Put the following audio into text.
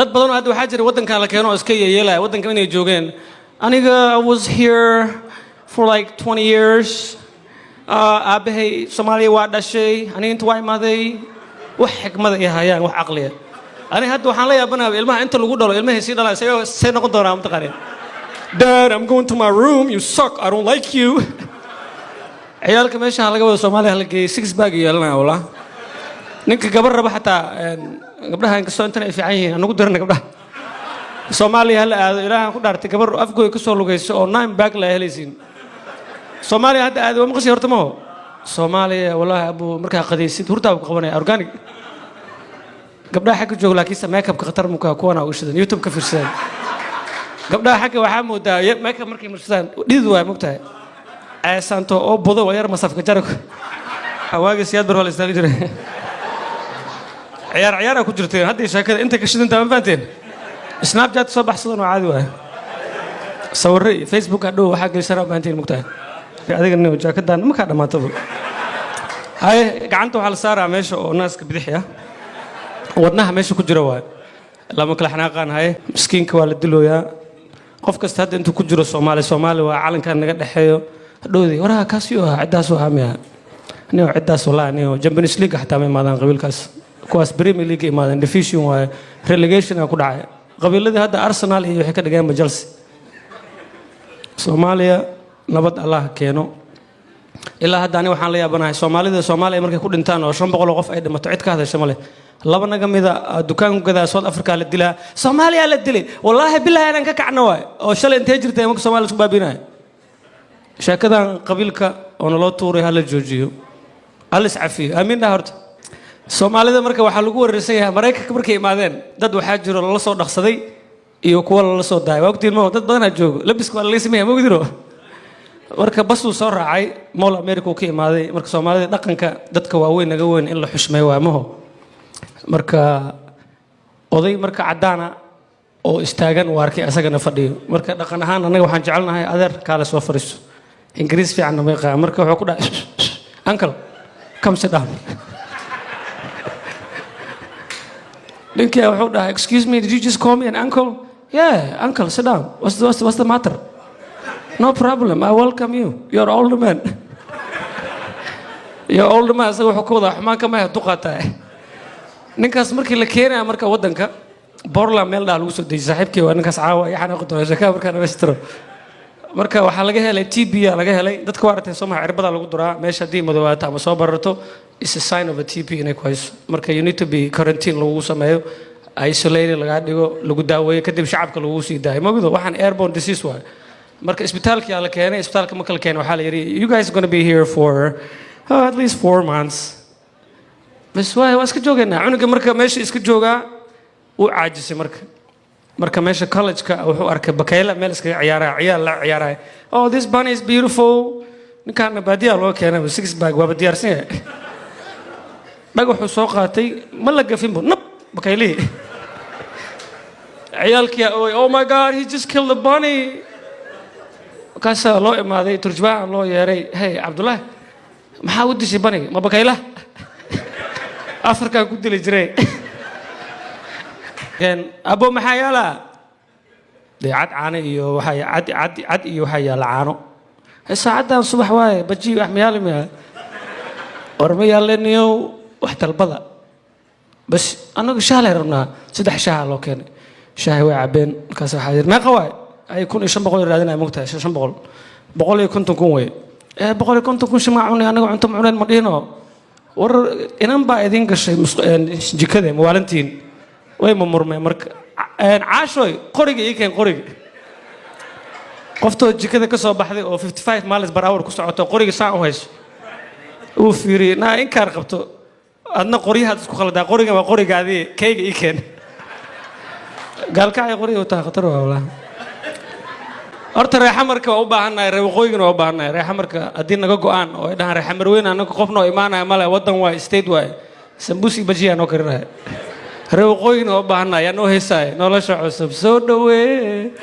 dad badan oo hadda waxaa jira waddankan la keeno oo iska yeelaya waddankan inay joogeen aniga I was here for like 20 years aabahay Soomaaliya waa dhashay aniga inta waa imaaday wax xikmad ay hayaan wax aqliya aniga hadda waxaan la yaabanahay ilmaha inta lagu dhalo ilmaha si dhalay say noqon doonaa mutaqarin Dad I'm going to my room you suck I don't like you ciyaalka meesha laga wada Soomaaliya la geeyay six bag yeelanaa wala ninka gabar raba xataa gabdhaha in kasoo intan ay fiican yihiin anagu dirna gabdhaha Soomaaliya hal aado ilaahan ku dhaartay gabar afgooy ka soo lugayso oo nine bag la helaysiin Soomaaliya hadda aad waa maqashay horta ma Soomaaliya wallahi abu markaa qadaysid hurtaa ku qabanay organic gabdhaha xagga joog laakiin makeup-ka khatar muka kuwana u shidan YouTube ka fiirsadaan gabdhaha xagga waxaa moodaa makeup markay marsadaan dhid waa mugtahay aysanto oo bodo wayar masafka jarko hawaagi siyaad bar wala istaagi jiray ciyaar ku jirteen hadda sheekada inta ka shidanta ma faanteen Snapchat soo baxsadan oo caadi waa sawirro Facebook hadhow waxa geysana baanteen mugtahay adiga nin jaakadan ma ka dhamaato hay gacanta waxa la saaraa meesha oo naaska bidixya wadnaha meesha ku jira waa lama kala xanaaqaan hay miskiinka waa la dilooyaa qof kasta hadda intuu ku jiro Soomaali waa calanka naga dhaxeeyo hadhoodii waraha kaasiyo cidaas oo aamiya niyo cidaas walaal niyo Champions League xataa ma imaadaan qabiilkaas kuwaas Premier League imaadaan division waa relegation ku dhacay qabiiladii hadda Arsenal iyo waxay ka dhigeen Chelsea Soomaaliya nabad Allah keeno ilaa hadda aniga waxaan la yaabanahay Soomaaliya markay ku dhintaan oo 500 qof ay dhimato cid ka hadashay ma leh laba naga mida dukaan gadaa South Africa la dilaa Soomaaliya la dilay wallahi billahi aan ka kacno waay oo shalay intee jirtay marka Soomaaliya isku baabinay sheekadan qabiilka oo loo tuuray hal joojiyo hal iscafiyo aamin horta Soomaalida marka waxa lagu wareersan yahay Mareykanka markay imaadeen dad waxa jiro la soo dhaqsaday iyo kuwa la soo daayay waqtiga ma dad badan joogo labiska waa la sameeyay ma ogdiro marka bas uu soo raacay mool America ka imaaday marka Soomaalida dhaqanka dadka waaweyn naga weyn in la xushmeeyo waa maho marka oday marka cadaana oo istaagan u arkay asagana fadhiyo marka dhaqan ahaan anaga waxaan jecelnahay adeer kala soo fariiso Ingiriis fiican ma yaqaan marka wuxuu ku dhahay uncle come sit down Linky wuxuu dhahay excuse me did you just call me an uncle yeah uncle sit down what's the matter no problem I welcome you you're older man you're older man so wuxuu ku wada xumaan ka ma duqataa ninkaas markii la keenay marka wadanka Borla meel dhaal ugu soo dejiyay saaxiibkii waa ninkaas caawa yaxana qodon shaqo marka nabastro marka waxa laga helay TB laga helay dadka waartay Soomaaliya cirbada lagu duraa meesha hadii madawaato ama soo barato is a sign of a TB inay ku hayso marka you need to be quarantine lagu sameeyo isolated laga dhigo lagu daaweeyo kadib shacabka lagu sii daayo magado waxaan airborne disease waa marka isbitaalka la keenay isbitaalka marka la keenay waxa la yiri you guys are going to be here for at least 4 months bas waa iska jooganaa cunuga marka meesha iska joogaa uu caajisay marka meesha college-ka wuxuu arkay bakayla meel iska ciyaal la ciyaaray oh this bunny is beautiful ninkaan baadiya loo keenay six bag waa diyaarsan yahay wuxuu soo qaatay ma la gafin nab bakaylii ciyaalkii oh my god he just killed the bunny kaasa loo imaaday turjubaan loo yeeray hey Abdullah maxaa u dishay bunny ma bakayla Afrika ku dilay jiray abo maxaa yaala cad caano iyo waxa cad iyo waxa yaala caano saacadan subax waaye baji wax miyaalima orma yaaleniyo wax talbada bas anagu shaah rabnaa saddex shaah loo keenay shaah way cabeen kaas waxa yir meeqa waay ay 1500 raadinay mugtahay 500 150 kun way 150 kun shimaacuun anagu cunto macuneen ma dhihno war inan baa idin gashay jikada maalintiin way ma murmay marka caashoy qoriga ii keen qoriga qoftoo jikada ka soo baxday oo 55 miles per hour ku socoto qoriga saan u hayso uu fiiri na in kaar qabto adna qoriyaha isku khaldaa qoriga waa qorigaadii kayga ii keen galka ay qoriga u taa khatar waa walaal horta reexa marka waa u baahanahay reeqooyigana waa u baahanahay reexa marka hadii naga go'aan oo ay dhahan reexa marweyn anaga qofna oo imaanaya male wadan waa state waa sambusi bajiya noo karinahay reeqooyigana waa u baahanahay anoo heesaay nolosha cusub soo dhaweey